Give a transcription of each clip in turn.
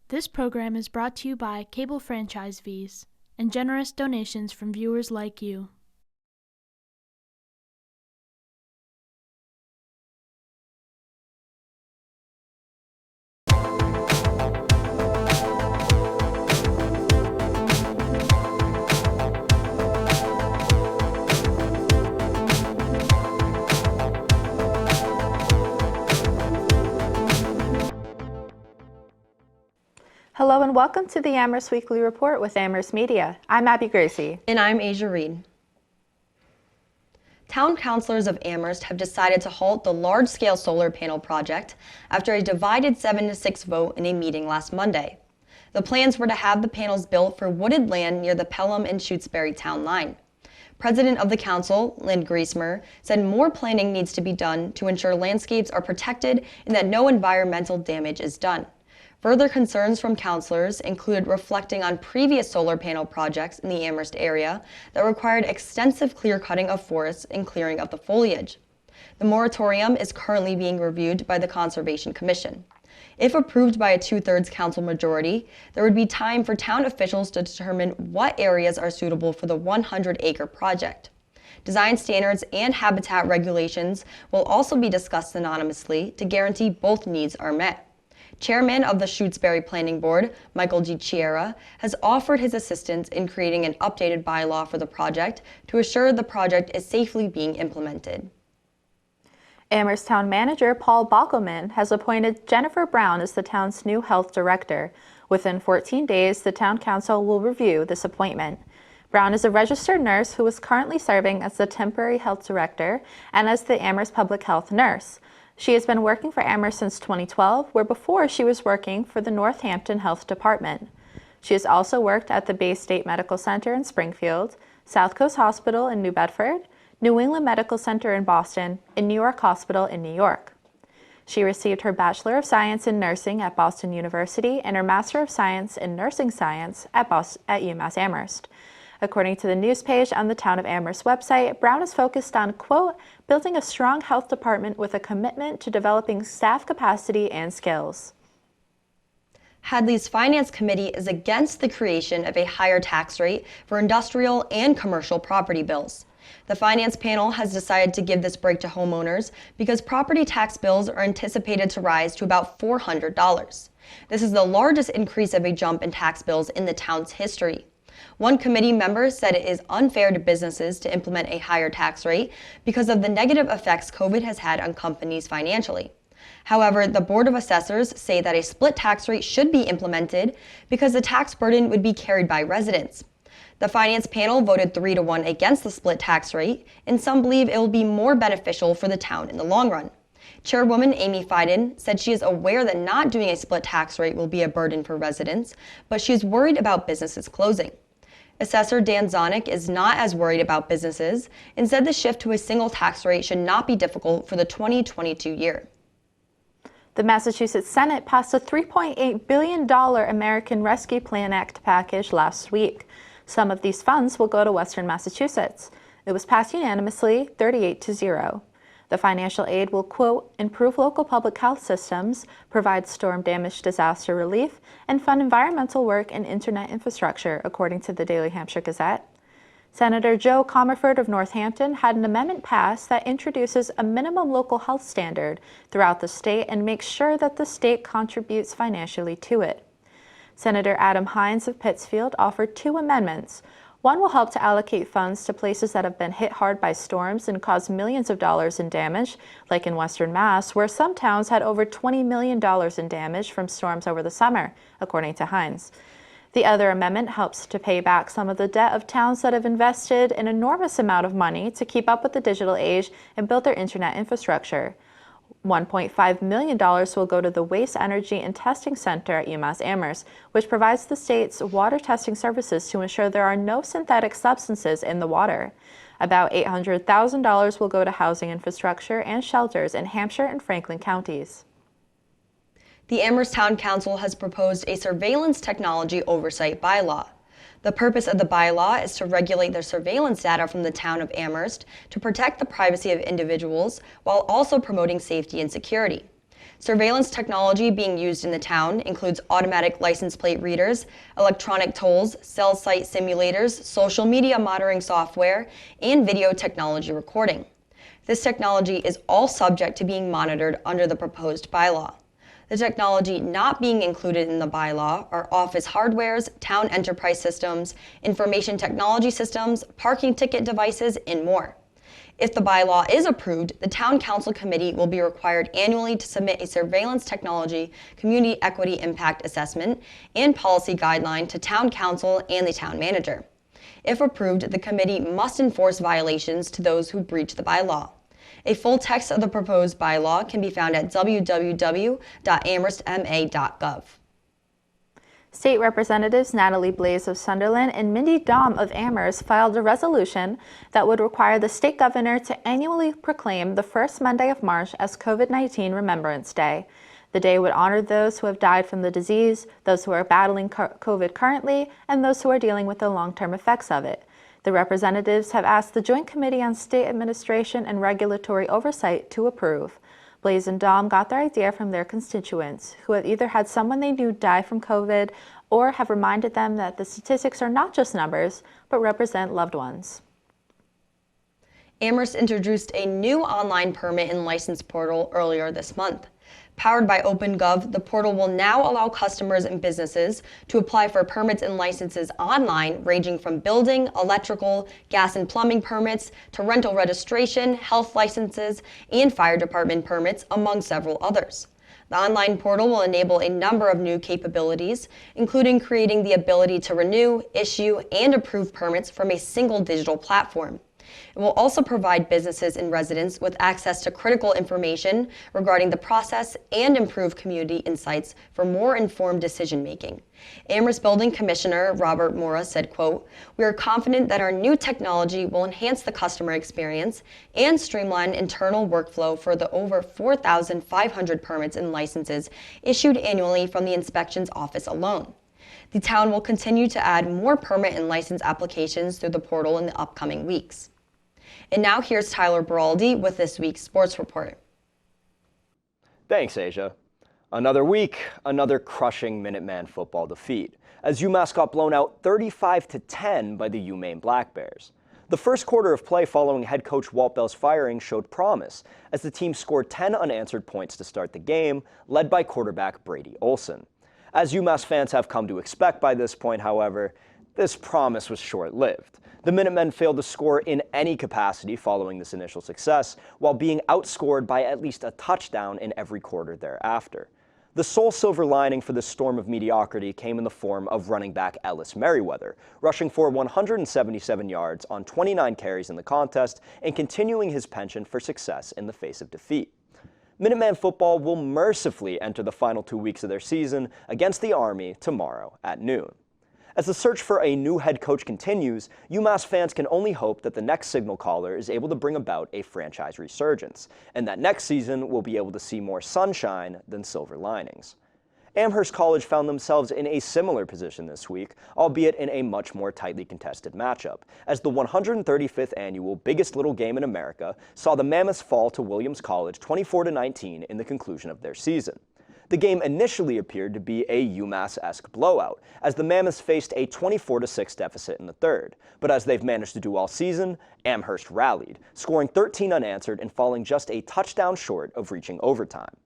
This program is brought to you by cable franchise fees and generous donations from viewers like you. Hello and welcome to the Amherst Weekly Report with Amherst Media. I'm Abby Gracie. And I'm Asia Reed. Town councilors of Amherst have decided to halt the large-scale solar panel project after a divided 7-6 vote in a meeting last Monday. The plans were to have the panels built for wooded land near the Pelham and Shutesbury town line. President of the council, Lynn Griesmer, said more planning needs to be done to ensure landscapes are protected and that no environmental damage is done. Further concerns from councilors included reflecting on previous solar panel projects in the Amherst area that required extensive clear-cutting of forests and clearing of the foliage. The moratorium is currently being reviewed by the Conservation Commission. If approved by a 2/3 council majority, there would be time for town officials to determine what areas are suitable for the 100-acre project. Design standards and habitat regulations will also be discussed anonymously to guarantee both needs are met. Chairman of the Shutesbury Planning Board, Michael G. Chiera, has offered his assistance in creating an updated bylaw for the project to assure the project is safely being implemented. Amherst Town Manager Paul Bockelman has appointed Jennifer Brown as the town's new health director. Within 14 days, the town council will review this appointment. Brown is a registered nurse who is currently serving as the temporary health director and as the Amherst Public Health Nurse. She has been working for Amherst since 2012, where before she was working for the Northampton Health Department. She has also worked at the Bay State Medical Center in Springfield, South Coast Hospital in New Bedford, New England Medical Center in Boston, and New York Hospital in New York. She received her Bachelor of Science in Nursing at Boston University and her Master of Science in Nursing Science at UMass Amherst. According to the news page on the Town of Amherst website, Brown is focused on, quote, building a strong health department with a commitment to developing staff capacity and skills. Hadley's Finance Committee is against the creation of a higher tax rate for industrial and commercial property bills. The Finance Panel has decided to give this break to homeowners because property tax bills are anticipated to rise to about $400. This is the largest increase of a jump in tax bills in the town's history. One committee member said it is unfair to businesses to implement a higher tax rate because of the negative effects COVID has had on companies financially. However, the Board of Assessors say that a split tax rate should be implemented because the tax burden would be carried by residents. The Finance Panel voted 3-1 against the split tax rate, and some believe it will be more beneficial for the town in the long run. Chairwoman Amy Fiden said she is aware that not doing a split tax rate will be a burden for residents, but she is worried about businesses closing. Assessor Dan Zonick is not as worried about businesses and said the shift to a single tax rate should not be difficult for the 2022 year. The Massachusetts Senate passed a $3.8 billion American Rescue Plan Act package last week. Some of these funds will go to Western Massachusetts. It was passed unanimously, 38-0. The financial aid will, quote, improve local public health systems, provide storm damage disaster relief, and fund environmental work and internet infrastructure, according to the Daily Hampshire Gazette. Senator Joe Comerford of Northampton had an amendment passed that introduces a minimum local health standard throughout the state and makes sure that the state contributes financially to it. Senator Adam Hines of Pittsfield offered 2 amendments. One will help to allocate funds to places that have been hit hard by storms and caused millions of dollars in damage, like in Western Mass, where some towns had over $20 million in damage from storms over the summer, according to Hines. The other amendment helps to pay back some of the debt of towns that have invested an enormous amount of money to keep up with the digital age and build their internet infrastructure. $1.5 million will go to the Waste Energy and Testing Center at UMass Amherst, which provides the state's water testing services to ensure there are no synthetic substances in the water. About $800,000 will go to housing infrastructure and shelters in Hampshire and Franklin counties. The Amherst Town Council has proposed a surveillance technology oversight bylaw. The purpose of the bylaw is to regulate the surveillance data from the town of Amherst to protect the privacy of individuals while also promoting safety and security. Surveillance technology being used in the town includes automatic license plate readers, electronic tolls, cell site simulators, social media monitoring software, and video technology recording. This technology is all subject to being monitored under the proposed bylaw. The technology not being included in the bylaw are office hardwares, town enterprise systems, information technology systems, parking ticket devices, and more. If the bylaw is approved, the Town Council Committee will be required annually to submit a surveillance technology community equity impact assessment and policy guideline to Town Council and the Town Manager. If approved, the committee must enforce violations to those who breach the bylaw. A full text of the proposed bylaw can be found at www.amherstma.gov. State Representatives Natalie Blaze of Sunderland and Mindy Daum of Amherst filed a resolution that would require the state governor to annually proclaim the first Monday of March as COVID-19 Remembrance Day. The day would honor those who have died from the disease, those who are battling COVID currently, and those who are dealing with the long-term effects of it. The representatives have asked the Joint Committee on State Administration and Regulatory Oversight to approve. Blaze and Daum got their idea from their constituents, who have either had someone they knew die from COVID or have reminded them that the statistics are not just numbers, but represent loved ones. Amherst introduced a new online permit and license portal earlier this month. Powered by OpenGov, the portal will now allow customers and businesses to apply for permits and licenses online, ranging from building, electrical, gas and plumbing permits to rental registration, health licenses, and fire department permits, among several others. The online portal will enable a number of new capabilities, including creating the ability to renew, issue, and approve permits from a single digital platform. It will also provide businesses and residents with access to critical information regarding the process and improve community insights for more informed decision-making. Amherst Building Commissioner Robert Mora said, quote, "We are confident that our new technology will enhance the customer experience and streamline internal workflow for the over 4,500 permits and licenses issued annually from the inspections office alone." The town will continue to add more permit and license applications through the portal in the upcoming weeks. And now here's Tyler Beraldi with this week's sports report. Thanks, Asia. Another week, another crushing Minuteman football defeat, as UMass got blown out 35-10 by the UMaine Black Bears. The first quarter of play following head coach Walt Bell's firing showed promise, as the team scored 10 unanswered points to start the game, led by quarterback Brady Olson. As UMass fans have come to expect by this point, however, this promise was short-lived. The Minutemen failed to score in any capacity following this initial success, while being outscored by at least a touchdown in every quarter thereafter. The sole silver lining for this storm of mediocrity came in the form of running back Ellis Merriweather, rushing for 177 yards on 29 carries in the contest and continuing his penchant for success in the face of defeat. Minuteman football will mercifully enter the final 2 weeks of their season against the Army tomorrow at noon. As the search for a new head coach continues, UMass fans can only hope that the next signal caller is able to bring about a franchise resurgence, and that next season we'll be able to see more sunshine than silver linings. Amherst College found themselves in a similar position this week, albeit in a much more tightly contested matchup, as the 135th annual Biggest Little Game in America saw the Mammoths fall to Williams College 24-19 in the conclusion of their season. The game initially appeared to be a UMass-esque blowout, as the Mammoths faced a 24-6 deficit in the third. But as they've managed to do all season, Amherst rallied, scoring 13 unanswered and falling just a touchdown short of reaching overtime.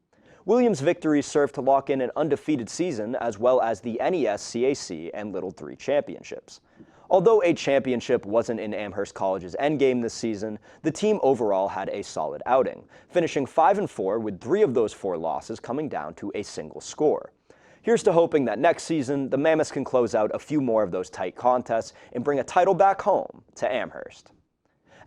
Williams' victories served to lock in an undefeated season, as well as the NES, CAC, and Little 3 championships. Although a championship wasn't in Amherst College's endgame this season, the team overall had a solid outing, finishing 5-4 with 3 of those 4 losses coming down to a single score. Here's to hoping that next season, the Mammoths can close out a few more of those tight contests and bring a title back home to Amherst.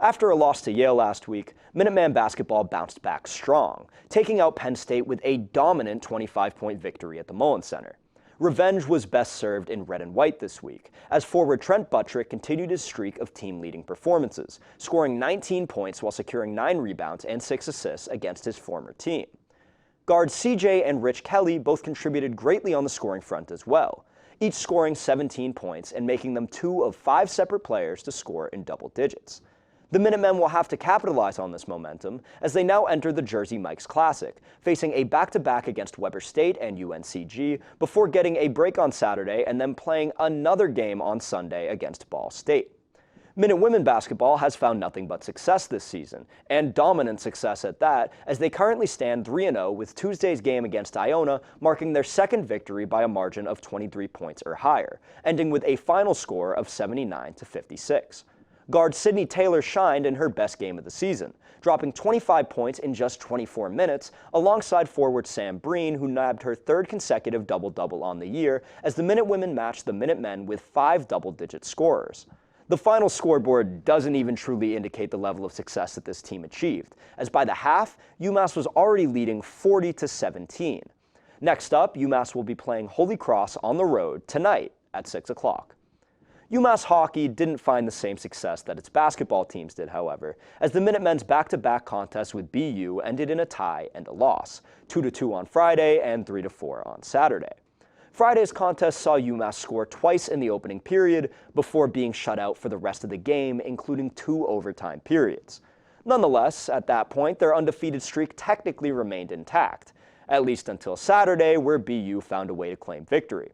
After a loss to Yale last week, Minuteman basketball bounced back strong, taking out Penn State with a dominant 25-point victory at the Mullen Center. Revenge was best served in red and white this week, as forward Trent Buttrick continued his streak of team-leading performances, scoring 19 points while securing 9 rebounds and 6 assists against his former team. Guards CJ and Rich Kelly both contributed greatly on the scoring front as well, each scoring 17 points and making them 2 of 5 separate players to score in double digits. The Minutemen will have to capitalize on this momentum as they now enter the Jersey Mike's Classic, facing a back-to-back against Weber State and UNCG before getting a break on Saturday and then playing another game on Sunday against Ball State. Minute women basketball has found nothing but success this season, and dominant success at that, as they currently stand 3-0 with Tuesday's game against Iona marking their second victory by a margin of 23 points or higher, ending with a final score of 79-56. Guard Sydney Taylor shined in her best game of the season, dropping 25 points in just 24 minutes, alongside forward Sam Breen, who nabbed her third consecutive double-double on the year, as the Minute Women matched the Minute Men with 5 double-digit scorers. The final scoreboard doesn't even truly indicate the level of success that this team achieved, as by the half, UMass was already leading 40-17. Next up, UMass will be playing Holy Cross on the road tonight at 6 o'clock. UMass hockey didn't find the same success that its basketball teams did, however, as the Minutemen's back-to-back contest with BU ended in a tie and a loss, 2-2 on Friday and 3-4 on Saturday. Friday's contest saw UMass score twice in the opening period before being shut out for the rest of the game, including 2 overtime periods. Nonetheless, at that point, their undefeated streak technically remained intact, at least until Saturday, where BU found a way to claim victory.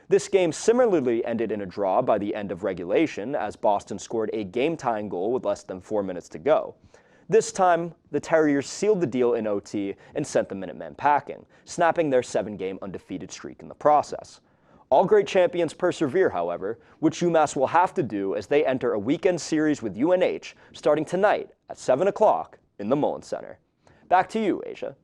This game similarly ended in a draw by the end of regulation, as Boston scored a game-tying goal with less than 4 minutes to go. This time, the Terriers sealed the deal in OT and sent the Minutemen packing, snapping their 7-game undefeated streak in the process. All great champions persevere, however, which UMass will have to do as they enter a weekend series with UNH starting tonight at 7 o'clock in the Mullins Center. Back to you, Asia.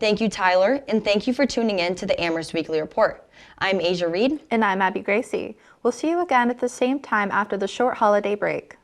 Thank you, Tyler, and thank you for tuning in to the Amherst Weekly Report. I'm Asia Reed. And I'm Abby Gracie. We'll see you again at the same time after the short holiday break.